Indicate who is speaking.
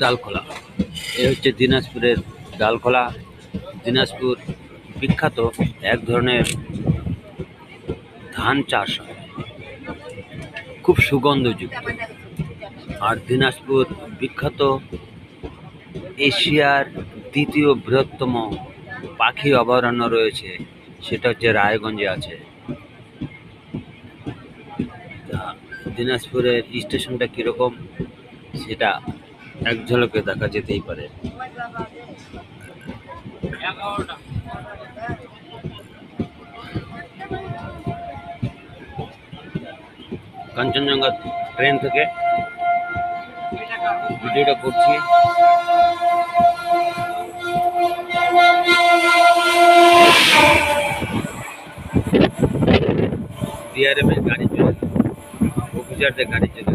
Speaker 1: ডালখোলা। এ হচ্ছে দিনাজপুরের ডালখোলা। দিনাজপুর বিখ্যাত এক ধরনের ধান চাষ হয়, খুব সুগন্ধযুক্ত। আর দিনাজপুর বিখ্যাত এশিয়ার দ্বিতীয় বৃহত্তম পাখি অভয়ারণ্য রয়েছে, সেটা হচ্ছে রায়গঞ্জে আছে। তা দিনাজপুরের স্টেশনটা কীরকম সেটা এক ঝলকে দেখা যেতেই পারে। কাঞ্চনজঙ্ঘা ট্রেন থেকে ভিডিওটা করছি। ডিআরএফ এর গাড়ি চলে, অফিসারদের গাড়ি চলে।